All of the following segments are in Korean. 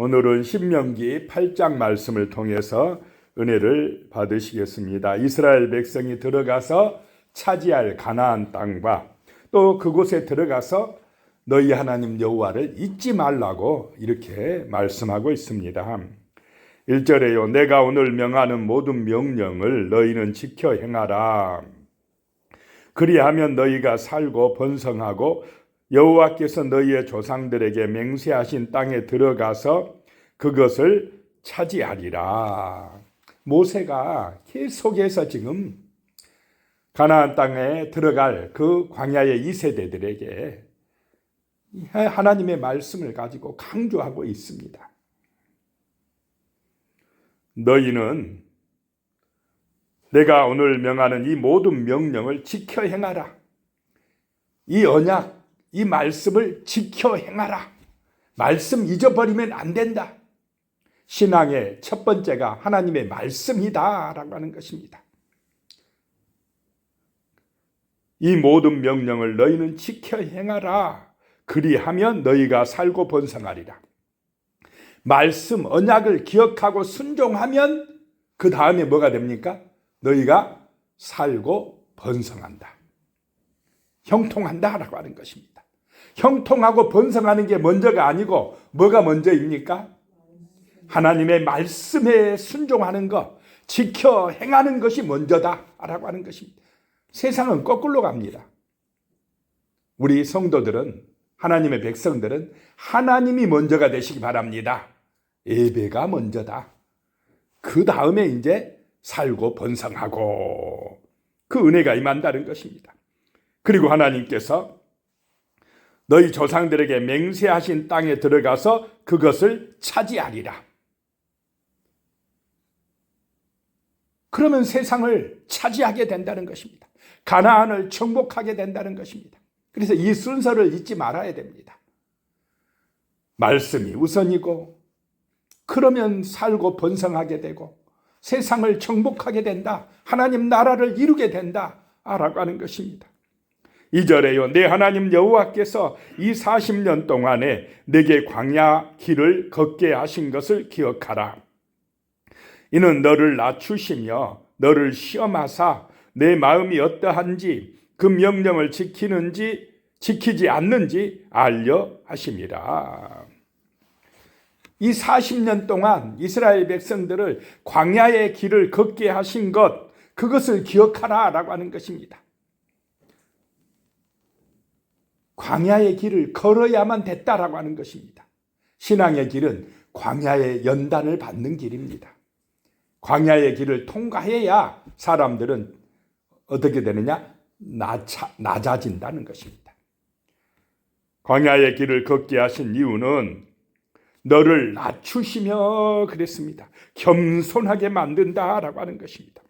오늘은 신명기 8장 말씀을 통해서 은혜를 받으시겠습니다. 이스라엘 백성이 들어가서 차지할 가나안 땅과 또 그곳에 들어가서 너희 하나님 여호와를 잊지 말라고 이렇게 말씀하고 있습니다. 1절에요. 내가 오늘 명하는 모든 명령을 너희는 지켜 행하라. 그리하면 너희가 살고 번성하고 여호와께서 너희의 조상들에게 맹세하신 땅에 들어가서 그것을 차지하리라. 모세가 계속해서 지금 가나안 땅에 들어갈 그 광야의 2세대들에게 하나님의 말씀을 가지고 강조하고 있습니다. 너희는 내가 오늘 명하는 이 모든 명령을 지켜 행하라. 이 언약, 이 말씀을 지켜 행하라. 말씀 잊어버리면 안 된다. 신앙의 첫 번째가 하나님의 말씀이다 라고 하는 것입니다. 이 모든 명령을 너희는 지켜 행하라. 그리하면 너희가 살고 번성하리라. 말씀, 언약을 기억하고 순종하면 그 다음에 뭐가 됩니까? 너희가 살고 번성한다. 형통한다 라고 하는 것입니다. 형통하고 번성하는 게 먼저가 아니고 뭐가 먼저입니까? 하나님의 말씀에 순종하는 것, 지켜 행하는 것이 먼저다 라고 하는 것입니다. 세상은 거꾸로 갑니다. 우리 성도들은, 하나님의 백성들은 하나님이 먼저가 되시기 바랍니다. 예배가 먼저다. 그 다음에 이제 살고 번성하고 그 은혜가 임한다는 것입니다. 그리고 하나님께서 너희 조상들에게 맹세하신 땅에 들어가서 그것을 차지하리라. 그러면 세상을 차지하게 된다는 것입니다. 가나안을 정복하게 된다는 것입니다. 그래서 이 순서를 잊지 말아야 됩니다. 말씀이 우선이고, 그러면 살고 번성하게 되고 세상을 정복하게 된다. 하나님 나라를 이루게 된다 라고 하는 것입니다. 2절에요. 내 하나님 여호와께서 이 40년 동안에 내게 광야 길을 걷게 하신 것을 기억하라. 이는 너를 낮추시며 너를 시험하사 내 마음이 어떠한지 그 명령을 지키는지 지키지 않는지 알려 하심이라. 이 40년 동안 이스라엘 백성들을 광야의 길을 걷게 하신 것, 그것을 기억하라 라고 하는 것입니다. 광야의 길을 걸어야만 됐다라고 하는 것입니다. 신앙의 길은 광야의 연단을 받는 길입니다. 광야의 길을 통과해야 사람들은 어떻게 되느냐? 낮아진다는 것입니다. 광야의 길을 걷게 하신 이유는 너를 낮추시며 그랬습니다. 겸손하게 만든다라고 하는 것입니다.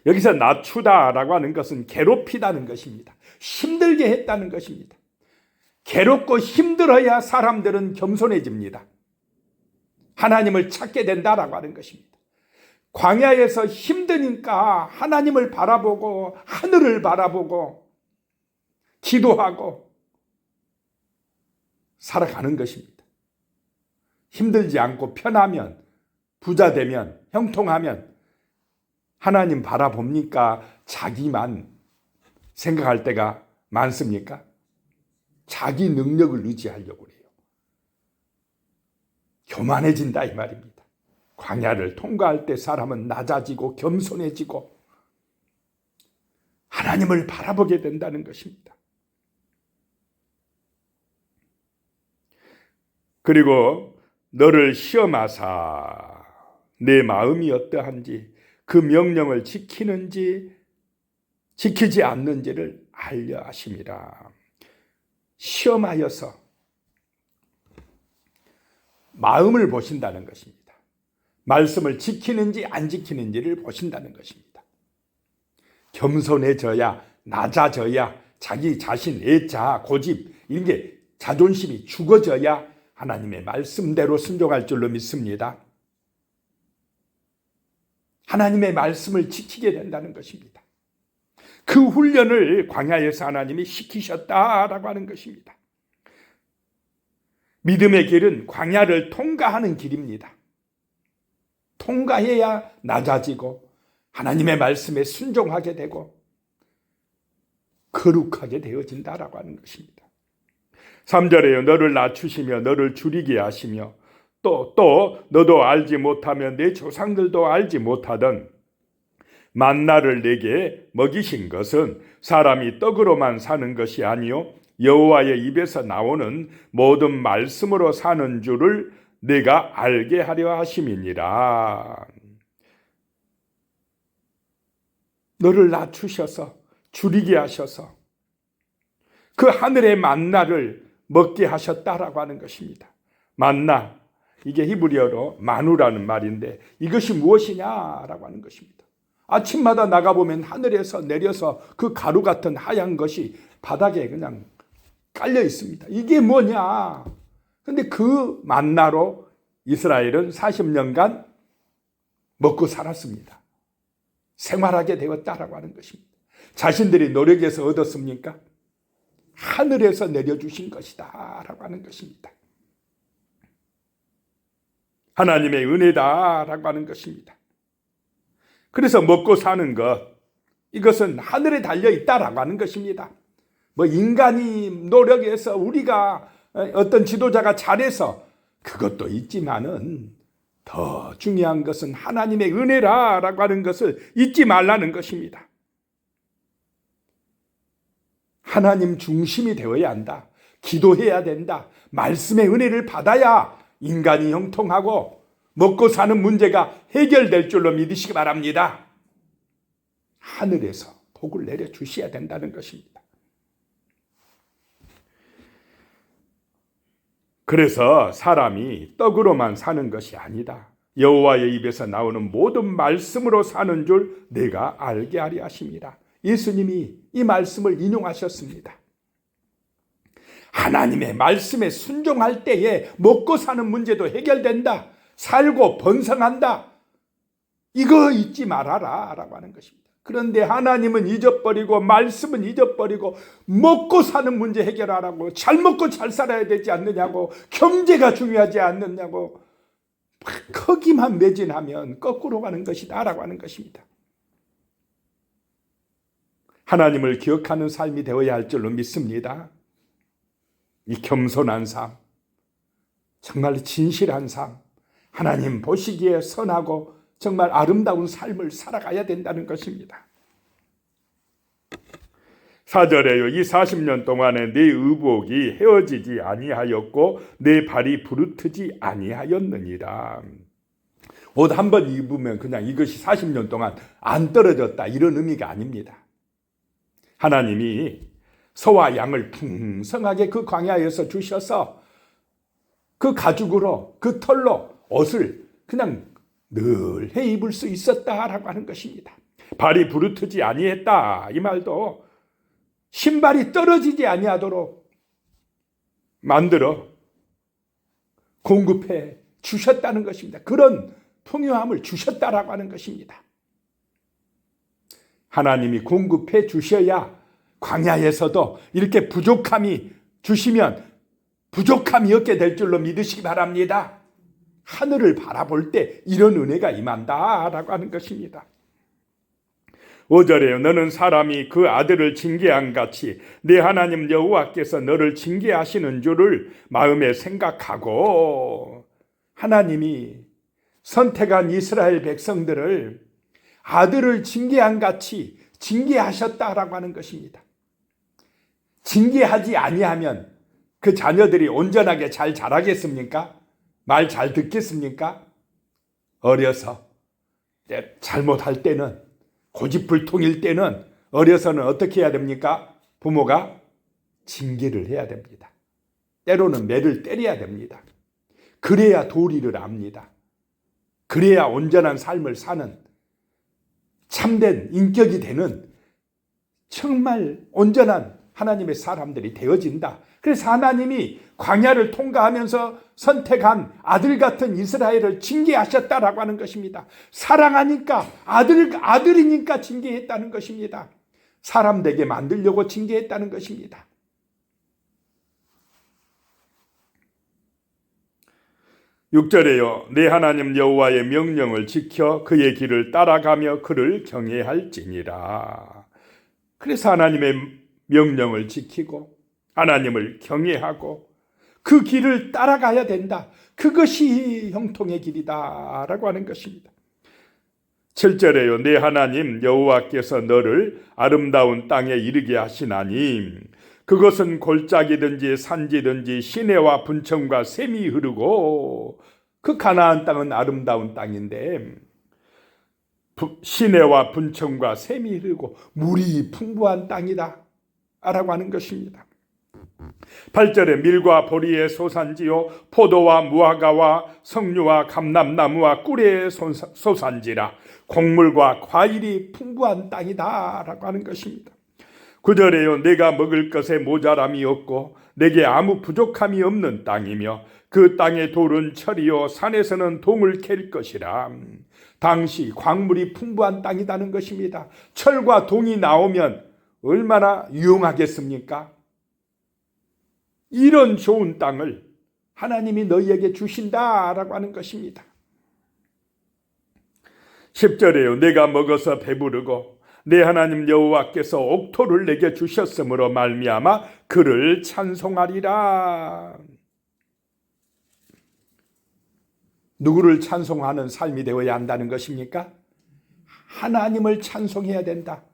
여기서 낮추다라고 하는 것은 괴롭히다는 것입니다. 힘들게 했다는 것입니다. 괴롭고 힘들어야 사람들은 겸손해집니다. 하나님을 찾게 된다라고 하는 것입니다. 광야에서 힘드니까 하나님을 바라보고 하늘을 바라보고 기도하고 살아가는 것입니다. 힘들지 않고 편하면, 부자 되면, 형통하면 하나님 바라봅니까? 자기만 생각할 때가 많습니까? 자기 능력을 의지하려고 해요. 교만해진다 이 말입니다. 광야를 통과할 때 사람은 낮아지고 겸손해지고 하나님을 바라보게 된다는 것입니다. 그리고 너를 시험하사 내 마음이 어떠한지 그 명령을 지키는지 지키지 않는지를 알려 하심이라. 시험하여서 마음을 보신다는 것입니다. 말씀을 지키는지 안 지키는지를 보신다는 것입니다. 겸손해져야, 낮아져야, 자기 자신, 애자, 고집, 이런 게 자존심이 죽어져야 하나님의 말씀대로 순종할 줄로 믿습니다. 하나님의 말씀을 지키게 된다는 것입니다. 그 훈련을 광야에서 하나님이 시키셨다라고 하는 것입니다. 믿음의 길은 광야를 통과하는 길입니다. 통과해야 낮아지고 하나님의 말씀에 순종하게 되고 거룩하게 되어진다라고 하는 것입니다. 3절에요. 너를 낮추시며 너를 줄이게 하시며 또 너도 알지 못하며 내 조상들도 알지 못하던 만나를 내게 먹이신 것은 사람이 떡으로만 사는 것이 아니요 여호와의 입에서 나오는 모든 말씀으로 사는 줄을 내가 알게 하려 하심이니라. 너를 낮추셔서 줄이게 하셔서 그 하늘의 만나를 먹게 하셨다라고 하는 것입니다. 만나, 이게 히브리어로 마누라는 말인데 이것이 무엇이냐라고 하는 것입니다. 아침마다 나가보면 하늘에서 내려서 그 가루 같은 하얀 것이 바닥에 그냥 깔려 있습니다. 이게 뭐냐? 근데 그 만나로 이스라엘은 40년간 먹고 살았습니다. 생활하게 되었다라고 하는 것입니다. 자신들이 노력해서 얻었습니까? 하늘에서 내려주신 것이다 라고 하는 것입니다. 하나님의 은혜다라고 하는 것입니다. 그래서 먹고 사는 것, 이것은 하늘에 달려있다라고 하는 것입니다. 뭐 인간이 노력해서 우리가 어떤 지도자가 잘해서 그것도 있지만은 더 중요한 것은 하나님의 은혜라고 하는 것을 잊지 말라는 것입니다. 하나님 중심이 되어야 한다. 기도해야 된다. 말씀의 은혜를 받아야 인간이 형통하고 먹고 사는 문제가 해결될 줄로 믿으시기 바랍니다. 하늘에서 복을 내려주셔야 된다는 것입니다. 그래서 사람이 떡으로만 사는 것이 아니다. 여호와의 입에서 나오는 모든 말씀으로 사는 줄 내가 알게 하려 하심이라. 예수님이 이 말씀을 인용하셨습니다. 하나님의 말씀에 순종할 때에 먹고 사는 문제도 해결된다. 살고 번성한다. 이거 잊지 말아라 라고 하는 것입니다. 그런데 하나님은 잊어버리고 말씀은 잊어버리고 먹고 사는 문제 해결하라고, 잘 먹고 잘 살아야 되지 않느냐고, 경제가 중요하지 않느냐고 거기만 매진하면 거꾸로 가는 것이다 라고 하는 것입니다. 하나님을 기억하는 삶이 되어야 할 줄로 믿습니다. 이 겸손한 삶, 정말 진실한 삶, 하나님 보시기에 선하고 정말 아름다운 삶을 살아가야 된다는 것입니다. 4절에요. 이 40년 동안에 내 의복이 헤어지지 아니하였고 내 발이 부르트지 아니하였느니라. 옷 한 번 입으면 그냥 이것이 40년 동안 안 떨어졌다 이런 의미가 아닙니다. 하나님이 소와 양을 풍성하게 그 광야에서 주셔서 그 가죽으로 그 털로 옷을 그냥 늘 해 입을 수 있었다라고 하는 것입니다. 발이 부르트지 아니했다 이 말도 신발이 떨어지지 아니하도록 만들어 공급해 주셨다는 것입니다. 그런 풍요함을 주셨다라고 하는 것입니다. 하나님이 공급해 주셔야 광야에서도 이렇게 부족함이 주시면 부족함이 없게 될 줄로 믿으시기 바랍니다. 하늘을 바라볼 때 이런 은혜가 임한다라고 하는 것입니다. 5절에요. 너는 사람이 그 아들을 징계한 같이 내 하나님 여호와께서 너를 징계하시는 줄을 마음에 생각하고, 하나님이 선택한 이스라엘 백성들을 아들을 징계한 같이 징계하셨다라고 하는 것입니다. 징계하지 아니하면 그 자녀들이 온전하게 잘 자라겠습니까? 말 잘 듣겠습니까? 어려서 잘못할 때는, 고집불통일 때는 어려서는 어떻게 해야 됩니까? 부모가 징계를 해야 됩니다. 때로는 매를 때려야 됩니다. 그래야 도리를 압니다. 그래야 온전한 삶을 사는 참된 인격이 되는 정말 온전한 하나님의 사람들이 되어진다. 그래서 하나님이 광야를 통과하면서 선택한 아들 같은 이스라엘을 징계하셨다라고 하는 것입니다. 사랑하니까, 아들이니까 징계했다는 것입니다. 사람 되게 만들려고 징계했다는 것입니다. 6절에요. 내 하나님 여호와의 명령을 지켜 그의 길을 따라가며 그를 경외할지니라. 그래서 하나님의 명령을 지키고 하나님을 경외하고 그 길을 따라가야 된다. 그것이 형통의 길이다 라고 하는 것입니다. 7절에요. 내 하나님 여호와께서 너를 아름다운 땅에 이르게 하시나니 그것은 골짜기든지 산지든지 시내와 분천과 샘이 흐르고, 그 가나안 땅은 아름다운 땅인데 시내와 분천과 샘이 흐르고 물이 풍부한 땅이다 라고 하는 것입니다. 8절에 밀과 보리의 소산지요 포도와 무화과와 석류와 감람나무와 꿀의 소산지라 곡물과 과일이 풍부한 땅이다 라고 하는 것입니다. 9절에요. 내가 먹을 것에 모자람이 없고 내게 아무 부족함이 없는 땅이며 그 땅의 돌은 철이요 산에서는 동을 캘 것이라. 당시 광물이 풍부한 땅이라는 것입니다. 철과 동이 나오면 얼마나 유용하겠습니까? 이런 좋은 땅을 하나님이 너희에게 주신다라고 하는 것입니다. 10절에요. 내가 먹어서 배부르고 내 하나님 여호와께서 옥토를 내게 주셨으므로 말미암아 그를 찬송하리라. 누구를 찬송하는 삶이 되어야 한다는 것입니까? 하나님을 찬송해야 된다.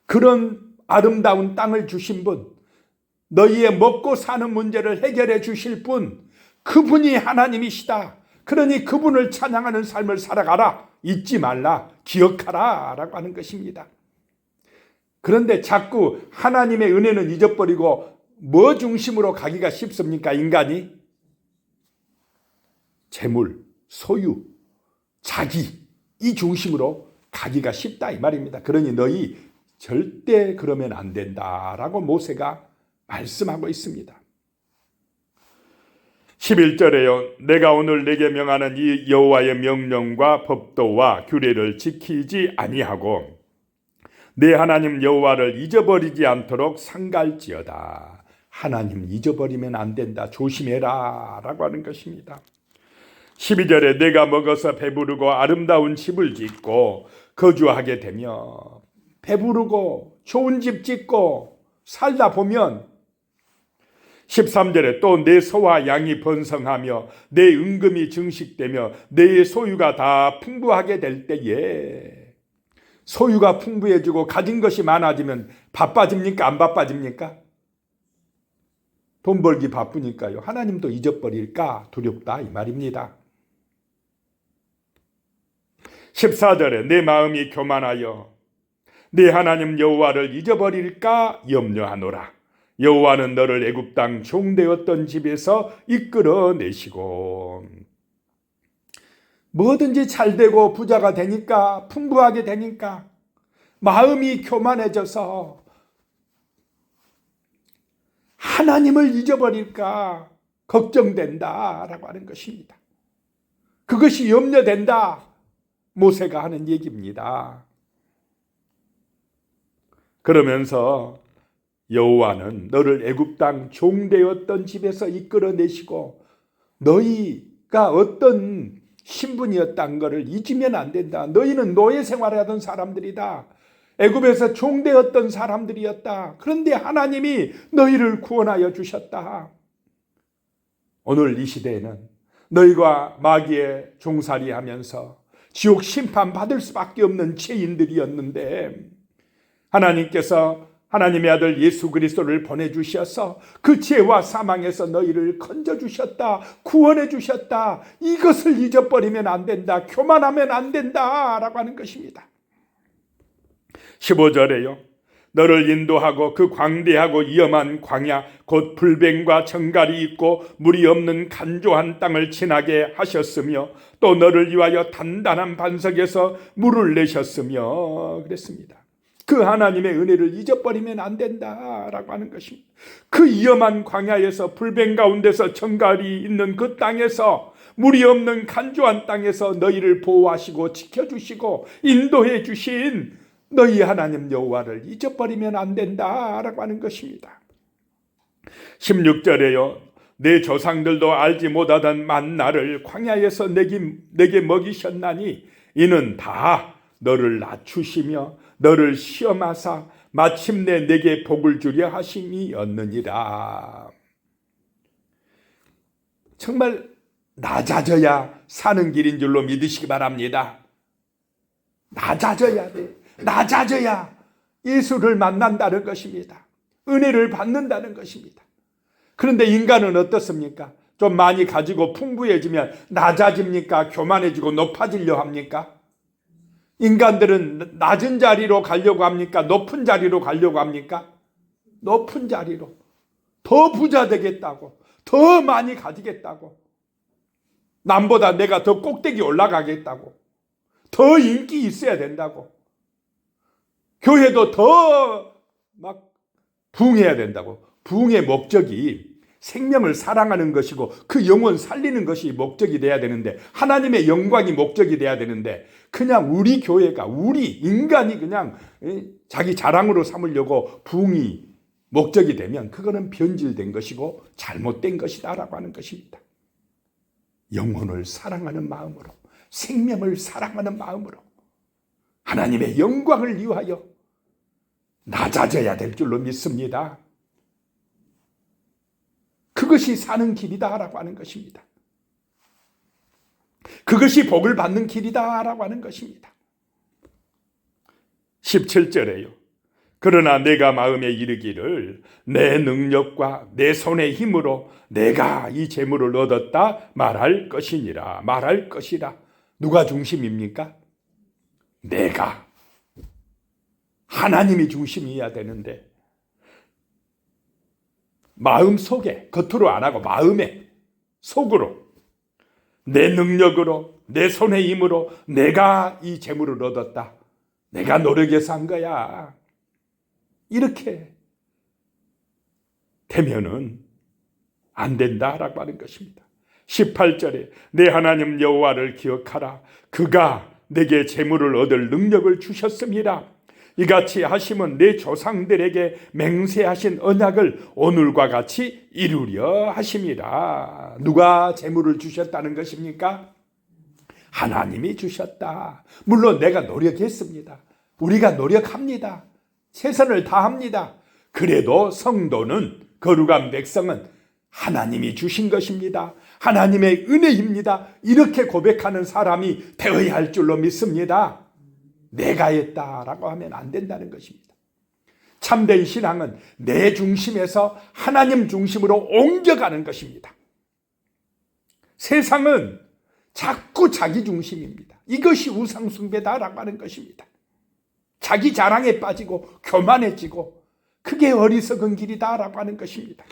그런 아름다운 땅을 주신 분, 너희의 먹고 사는 문제를 해결해 주실 분, 그분이 하나님이시다. 그러니 그분을 찬양하는 삶을 살아가라. 잊지 말라. 기억하라 라고 하는 것입니다. 그런데 자꾸 하나님의 은혜는 잊어버리고 뭐 중심으로 가기가 쉽습니까? 인간이 재물, 소유, 자기 이 중심으로 가기가 쉽다 이 말입니다. 그러니 너희 절대 그러면 안 된다라고 모세가 말씀하고 있습니다. 11절에요. 내가 오늘 내게 명하는 이 여호와의 명령과 법도와 규례를 지키지 아니하고 내 하나님 여호와를 잊어버리지 않도록 삼갈지어다. 하나님 잊어버리면 안 된다. 조심해라 라고 하는 것입니다. 12절에 내가 먹어서 배부르고 아름다운 집을 짓고 거주하게 되며, 배부르고 좋은 집 짓고 살다 보면 13절에 또 내 소와 양이 번성하며 내 은금이 증식되며 내 소유가 다 풍부하게 될 때에, 소유가 풍부해지고 가진 것이 많아지면 바빠집니까? 안 바빠집니까? 돈 벌기 바쁘니까요. 하나님도 잊어버릴까 두렵다 이 말입니다. 14절에 내 마음이 교만하여 내 하나님 여호와를 잊어버릴까 염려하노라. 여호와는 너를 애굽 땅 종되었던 집에서 이끌어내시고, 뭐든지 잘 되고 부자가 되니까, 풍부하게 되니까 마음이 교만해져서 하나님을 잊어버릴까 걱정된다라고 하는 것입니다. 그것이 염려된다 모세가 하는 얘기입니다. 그러면서 여호와는 너를 애굽 땅 종되었던 집에서 이끌어내시고 너희가 어떤 신분이었다는 것을 잊으면 안 된다. 너희는 노예 생활하던 사람들이다. 애굽에서 종되었던 사람들이었다. 그런데 하나님이 너희를 구원하여 주셨다. 오늘 이 시대에는 너희가 마귀의 종살이하면서 지옥 심판 받을 수밖에 없는 죄인들이었는데, 하나님께서 하나님의 아들 예수 그리스도를 보내주셔서 그 죄와 사망에서 너희를 건져주셨다. 구원해주셨다. 이것을 잊어버리면 안 된다. 교만하면 안 된다 라고 하는 것입니다. 15절에요. 너를 인도하고 그 광대하고 위험한 광야 곧 불뱀과 정갈이 있고 물이 없는 간조한 땅을 지나게 하셨으며 또 너를 위하여 단단한 반석에서 물을 내셨으며 그랬습니다. 그 하나님의 은혜를 잊어버리면 안 된다라고 하는 것입니다. 그 위험한 광야에서 불뱀 가운데서 정갈이 있는 그 땅에서 물이 없는 간조한 땅에서 너희를 보호하시고 지켜주시고 인도해 주신 너희 하나님 여호와를 잊어버리면 안 된다라고 하는 것입니다. 16절에요. 내 조상들도 알지 못하던 만나를 광야에서 내게 먹이셨나니 이는 다 너를 낮추시며 너를 시험하사 마침내 내게 복을 주려 하심이었느니라. 정말 낮아져야 사는 길인 줄로 믿으시기 바랍니다. 낮아져야 돼. 낮아져야 예수를 만난다는 것입니다. 은혜를 받는다는 것입니다. 그런데 인간은 어떻습니까? 좀 많이 가지고 풍부해지면 낮아집니까? 교만해지고 높아지려 합니까? 인간들은 낮은 자리로 가려고 합니까? 높은 자리로 가려고 합니까? 높은 자리로. 더 부자 되겠다고, 더 많이 가지겠다고, 남보다 내가 더 꼭대기 올라가겠다고, 더 인기 있어야 된다고, 교회도 더 막 부흥해야 된다고. 부흥의 목적이 생명을 사랑하는 것이고 그 영혼 살리는 것이 목적이 돼야 되는데, 하나님의 영광이 목적이 돼야 되는데, 그냥 우리 교회가, 우리 인간이 그냥 자기 자랑으로 삼으려고 부흥이 목적이 되면 그거는 변질된 것이고 잘못된 것이다라고 하는 것입니다. 영혼을 사랑하는 마음으로, 생명을 사랑하는 마음으로 하나님의 영광을 위하여 낮아져야 될 줄로 믿습니다. 그것이 사는 길이다라고 하는 것입니다. 그것이 복을 받는 길이다라고 하는 것입니다. 17절에요. 그러나 내가 마음에 이르기를 내 능력과 내 손의 힘으로 내가 이 재물을 얻었다 말할 것이니라. 말할 것이라. 누가 중심입니까? 내가. 하나님이 중심이어야 되는데, 마음 속에, 겉으로 안 하고 마음에, 속으로, 내 능력으로, 내 손의 힘으로 내가 이 재물을 얻었다. 내가 노력해서 한 거야. 이렇게 되면은 안 된다라고 하는 것입니다. 18절에 내 하나님 여호와를 기억하라. 그가 내게 재물을 얻을 능력을 주셨습니다. 이같이 하심은 내 조상들에게 맹세하신 언약을 오늘과 같이 이루려 하심이라. 누가 재물을 주셨다는 것입니까? 하나님이 주셨다. 물론 내가 노력했습니다. 우리가 노력합니다. 최선을 다합니다. 그래도 성도는, 거룩한 백성은 하나님이 주신 것입니다. 하나님의 은혜입니다. 이렇게 고백하는 사람이 되어야 할 줄로 믿습니다. 내가 했다라고 하면 안 된다는 것입니다. 참된 신앙은 내 중심에서 하나님 중심으로 옮겨가는 것입니다. 세상은 자꾸 자기 중심입니다. 이것이 우상숭배다라고 하는 것입니다. 자기 자랑에 빠지고 교만해지고, 그게 어리석은 길이다라고 하는 것입니다.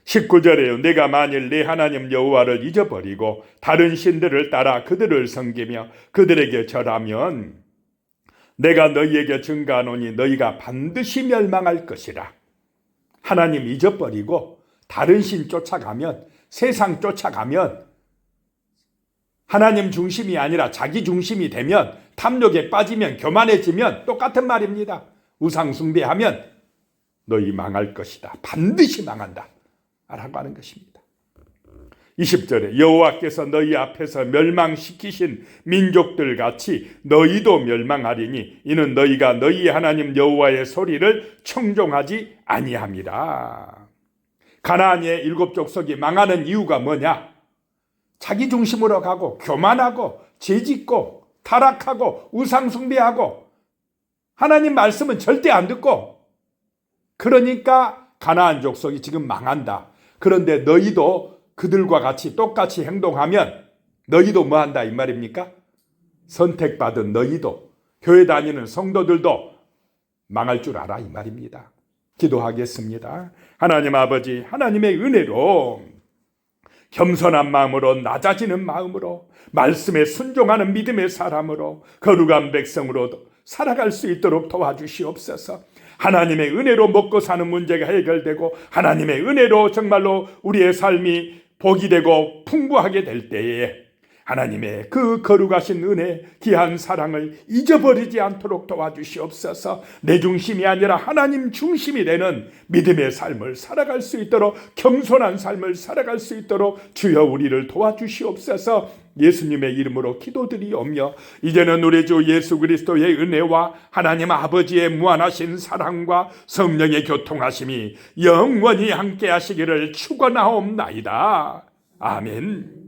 19절에요. 내가 만일 내 하나님 여호와를 잊어버리고 다른 신들을 따라 그들을 섬기며 그들에게 절하면 내가 너희에게 증거하노니 너희가 반드시 멸망할 것이라. 하나님 잊어버리고 다른 신 쫓아가면, 세상 쫓아가면, 하나님 중심이 아니라 자기 중심이 되면, 탐욕에 빠지면, 교만해지면 똑같은 말입니다. 우상 숭배하면 너희 망할 것이다. 반드시 망한다 라고 하는 것입니다. 20절에 여호와께서 너희 앞에서 멸망시키신 민족들 같이 너희도 멸망하리니 이는 너희가 너희 하나님 여호와의 소리를 청종하지 아니함이라. 가나안의 7족속이 망하는 이유가 뭐냐? 자기 중심으로 가고 교만하고 죄짓고 타락하고 우상 숭배하고 하나님 말씀은 절대 안 듣고, 그러니까 가나안 족속이 지금 망한다. 그런데 너희도 그들과 같이 똑같이 행동하면 너희도 뭐 한다 이 말입니까? 선택받은 너희도, 교회 다니는 성도들도 망할 줄 알아 이 말입니다. 기도하겠습니다. 하나님 아버지, 하나님의 은혜로 겸손한 마음으로, 낮아지는 마음으로, 말씀에 순종하는 믿음의 사람으로, 거룩한 백성으로 살아갈 수 있도록 도와주시옵소서. 하나님의 은혜로 먹고 사는 문제가 해결되고 하나님의 은혜로 정말로 우리의 삶이 복이 되고 풍부하게 될 때에 하나님의 그 거룩하신 은혜, 귀한 사랑을 잊어버리지 않도록 도와주시옵소서. 내 중심이 아니라 하나님 중심이 되는 믿음의 삶을 살아갈 수 있도록, 겸손한 삶을 살아갈 수 있도록 주여 우리를 도와주시옵소서. 예수님의 이름으로 기도드리오며 이제는 우리 주 예수 그리스도의 은혜와 하나님 아버지의 무한하신 사랑과 성령의 교통하심이 영원히 함께 하시기를 축원하옵나이다. 아멘.